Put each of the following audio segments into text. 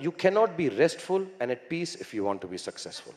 you cannot be restful and at peace if you want to be successful.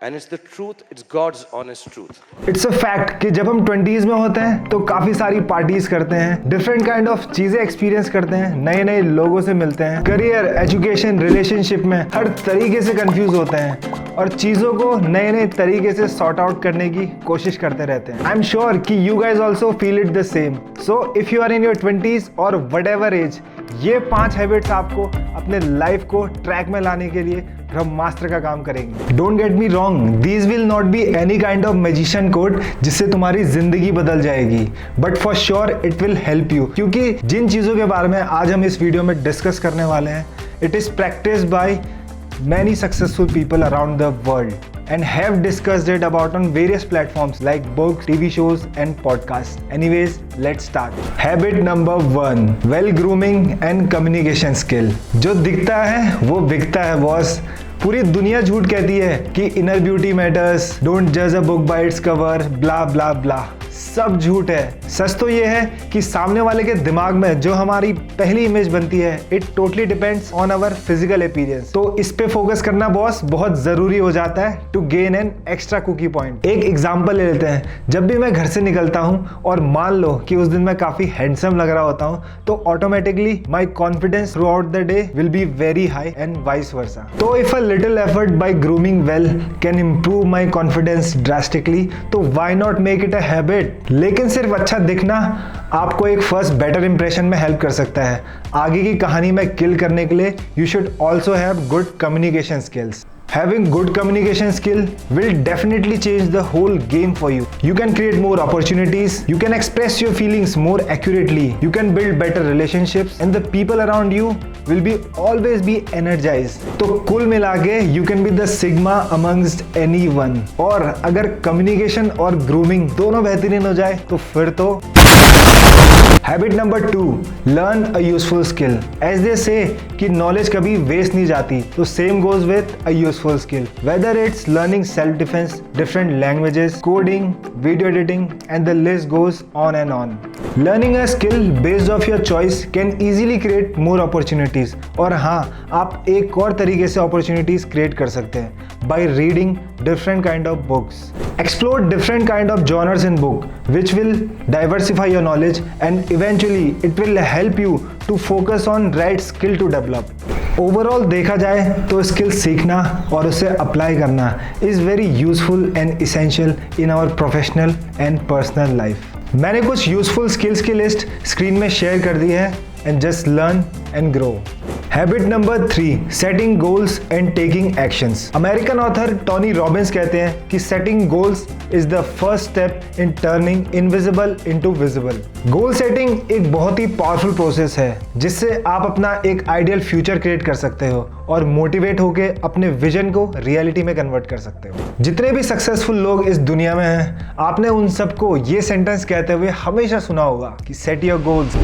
And it's the truth, it's God's honest truth. It's a fact कि जब हम 20s में होते हैं तो काफी सारी पार्टीज करते हैं, डिफरेंट काइंड ऑफ चीजें एक्सपीरियंस करते हैं, नए नए लोगों से मिलते हैं, करियर, एजुकेशन, रिलेशनशिप में हर तरीके से कंफ्यूज होते हैं और चीजों को नए नए तरीके से सॉर्ट आउट करने की कोशिश करते रहते हैं। आई एम श्योर कि you guys also feel it the same. So if you are in your 20s और वट एवर एज, ये 5 हैबिट्स आपको अपने लाइफ को ट्रैक में लाने के लिए ब्रह्मास्त्र का काम करेंगे। Don't get me wrong, these will not be any kind of magician code जिससे तुम्हारी जिंदगी बदल जाएगी, but for sure it will help you. क्योंकि जिन चीज़ों के बारे में आज हम इस वीडियो में डिस्कस करने वाले हैं, it is practised by many successful people around the world and have discussed it about on various platforms like books, TV shows and podcasts. Anyways, let's start. Habit number 1, well grooming and communication skill. जो दिखता है वो बिकता है boss. पूरी दुनिया झूठ कहती है कि इनर ब्यूटी मैटर्स, डोंट जज a book by its cover, blah blah blah, सब झूठ है। सच तो ये है कि सामने वाले के दिमाग में जो हमारी पहली इमेज बनती है, it totally depends on our physical appearance. तो इस पे फोकस करना बॉस बहुत जरूरी हो जाता है to gain an extra cookie point. एक एग्जांपल ले लेते हैं। जब भी मैं घर से निकलता हूँ और मान लो कि उस दिन मैं काफी हैंडसम लग रहा होता हूँ, तो automatically my confidence throughout the day will be very high and vice versa. तो if a little effort by grooming well can improve my confidence drastically, तो why not make it a habit. लेकिन सिर्फ अच्छा दिखना आपको एक first better impression में help कर सकता है। आगे की कहानी में किल करने के लिए you should also have good communication skills. Having good communication skill will definitely change the whole game for you. You can create more opportunities, you can express your feelings more accurately, you can build better relationships and the people around you will be always be energized. तो कुल मिला के you can be the sigma amongst anyone. और अगर communication और grooming दोनों बेहतरीन हो जाए तो फिर तो habit number 2, learn a useful skill. As they say कि नॉलेज कभी वेस्ट नहीं जाती, तो same goes with a useful skill, whether it's learning self defence, different languages, coding, video editing and the list goes on and on. Learning a skill based of your choice can easily create more opportunities. और हाँ, आप एक और तरीके से opportunities create कर सकते हैं by reading different kind of books. Explore different kind of genres in book which will diversify your knowledge and eventually it will help you to focus on right skill to develop. Overall देखा जाए तो skill सीखना और उसे apply करना is very useful and essential in our professional and personal life. मैंने कुछ useful skills की लिस्ट स्क्रीन में शेयर कर दी है and just learn and grow. Habit number 3, setting goals and taking actions. American author Tony Robbins कहते हैं कि setting goals is the first step in turning invisible into visible. Goal setting एक बहुत ही powerful process है जिससे आप अपना एक आइडियल फ्यूचर क्रिएट कर सकते हो और मोटिवेट होके अपने विजन को रियलिटी में कन्वर्ट कर सकते हो। जितने भी सक्सेसफुल लोग इस दुनिया में हैं, आपने उन सबको ये सेंटेंस कहते हुए हमेशा सुना होगा कि सेट योर गोल्स।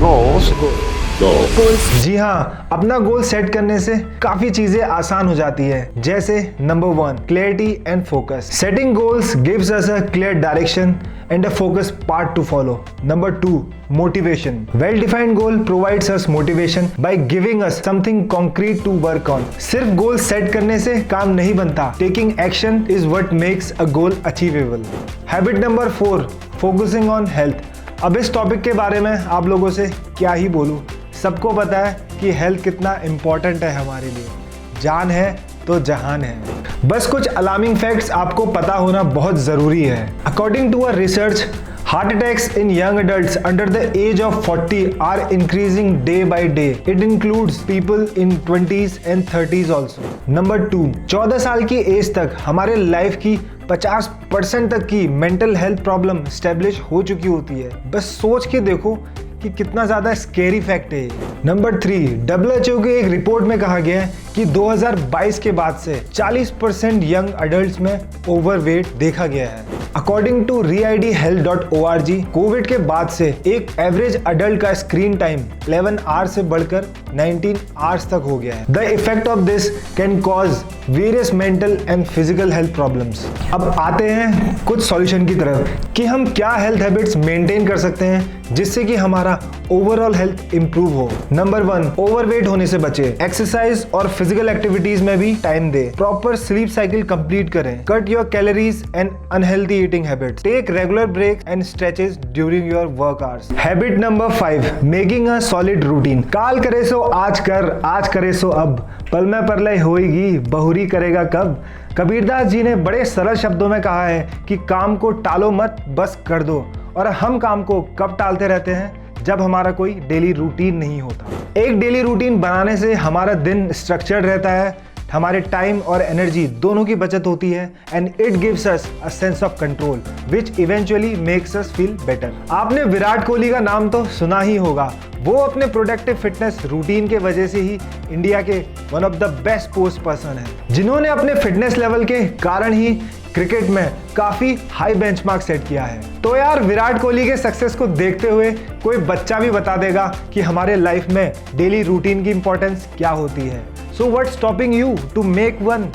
जी हाँ, अपना गोल सेट करने से काफी चीजें आसान हो जाती है। जैसे number 1, clarity and focus. Setting goals gives us a clear direction and a focus part to follow. Number 2, motivation. Well-defined goal provides us motivation by giving us something concrete to work on. सिर्फ goal set करने से काम नहीं बनता. Taking action is what makes a goal achievable. Habit number 4, focusing on health. अब इस topic के बारे में आप लोगों से क्या ही बोलूं, सबको पता है कि हेल्थ कितना इम्पोर्टेंट है हमारे लिए। जान है तो जहान है। बस कुछ अलार्मिंग फैक्ट्स आपको पता होना बहुत जरूरी है। According to a research, heart attacks in young adults under the age of 40 are increasing day by day. It includes people in 20s and 30s also. Number 2, 14 साल की एज तक हमारे लाइफ की 50% तक की मेंटल हेल्थ प्रॉब्लम स्टेब्लिश हो चुकी होती है। बस सोच के देखो कि कितना ज्यादा स्केरी फैक्ट है। नंबर 3, WHO के एक रिपोर्ट में कहा गया है कि 2022 के बाद से 40% यंग अडल्ट्स में ओवरवेट देखा गया है। अकॉर्डिंग टू reidhealth.org, कोविड के बाद से एक एवरेज अडल्ट का स्क्रीन टाइम 11 आवर्स से बढ़कर 19 आवर्स तक हो गया है। The effect of this can cause various mental and physical health problems. अब आते हैं कुछ सॉल्यूशन की तरफ कि हम क्या हेल्थ हैबिट्स मेंटेन कर सकते हैं जिससे कि हमारा ओवरऑल हेल्थ इंप्रूव हो। नंबर 1, ओवरवेट होने से बचे। एक्सरसाइज और फिजिकल एक्टिविटीज में भी टाइम दे। प्रॉपर स्लीप साइकिल कंप्लीट करें। Cut your calories and unhealthy eating habits. Take regular break and stretches during your work hours. Habit number 5, making a solid routine. काल करे सो आज कर, आज करे सो अब, पल में परलय होएगी, बहुरी करेगा कब। कबीरदास जी ने बड़े सरल शब्दों में कहा है कि काम को टालो मत, बस कर दो। और हम काम को कब टालते रहते हैं? जब हमारा कोई डेली रूटीन नहीं होता। एक डेली रूटीन बनाने से हमारा दिन स्ट्रक्चर्ड रहता है, हमारे टाइम और एनर्जी दोनों की बचत होती है and it gives us a sense of control which eventually makes us feel better. आपने विराट कोहली का नाम तो सुना ही होगा। वो अपने प्रोडक्टिव फिटनेस रूटीन के वजह से ही इंडिया के one of the best sports person हैं, जिन्होंने अपने फिटनेस लेवल के कारण ही क्रिकेट में काफी हाई बेंचमार्क सेट किया है। तो यार विराट कोहली के सक्सेस को देखते हुए कोई बच्चा भी बता देगा कि हमारे लाइफ में डेली रूटीन की इंपॉर्टेंस क्या होती है। So what's stopping you to make one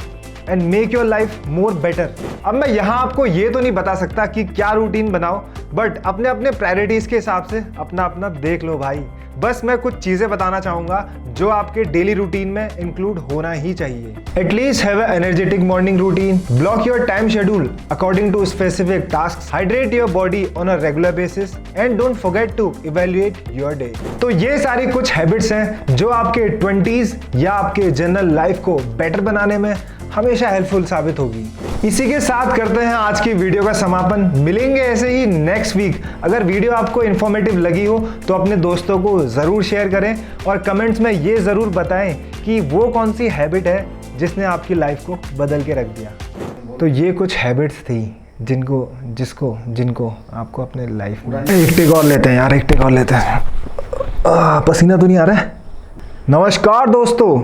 and make your life more better. अब मैं यहाँ आपको ये तो नहीं बता सकता कि क्या रूटीन बनाओ, बट अपने अपने प्रायोरिटीज के हिसाब से अपना अपना देख लो भाई। बस मैं कुछ चीजें बताना चाहूंगा जो आपके डेली रूटीन में इंक्लूड होना ही चाहिए। At least have a energetic morning routine, block your time schedule according to specific tasks, hydrate your body on a regular basis and don't forget to evaluate your day. तो ये सारी कुछ habits हैं जो आपके 20s या आपके जनरल लाइफ को बेटर बनाने में हमेशा हेल्पफुल साबित होगी। इसी के साथ करते हैं आज की वीडियो का समापन। मिलेंगे ऐसे ही नेक्स्ट वीक। अगर वीडियो आपको इन्फॉर्मेटिव लगी हो तो अपने दोस्तों को ज़रूर शेयर करें और कमेंट्स में ये ज़रूर बताएं कि वो कौन सी हैबिट है जिसने आपकी लाइफ को बदल के रख दिया। तो ये कुछ हैबिट्स थी जिनको आपको अपने लाइफ में। एक टेक और लेते हैं यार, एक टेक और लेते हैं। पसीना तो नहीं आ रहा है। नमस्कार दोस्तों,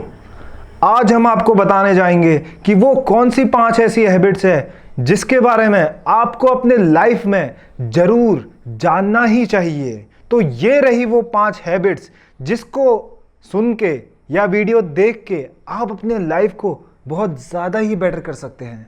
आज हम आपको बताने जाएंगे कि वो कौन सी 5 ऐसी हैबिट्स है जिसके बारे में आपको अपने लाइफ में जरूर जानना ही चाहिए। तो ये रही वो 5 हैबिट्स जिसको सुन के या वीडियो देख के आप अपने लाइफ को बहुत ज़्यादा ही बेटर कर सकते हैं।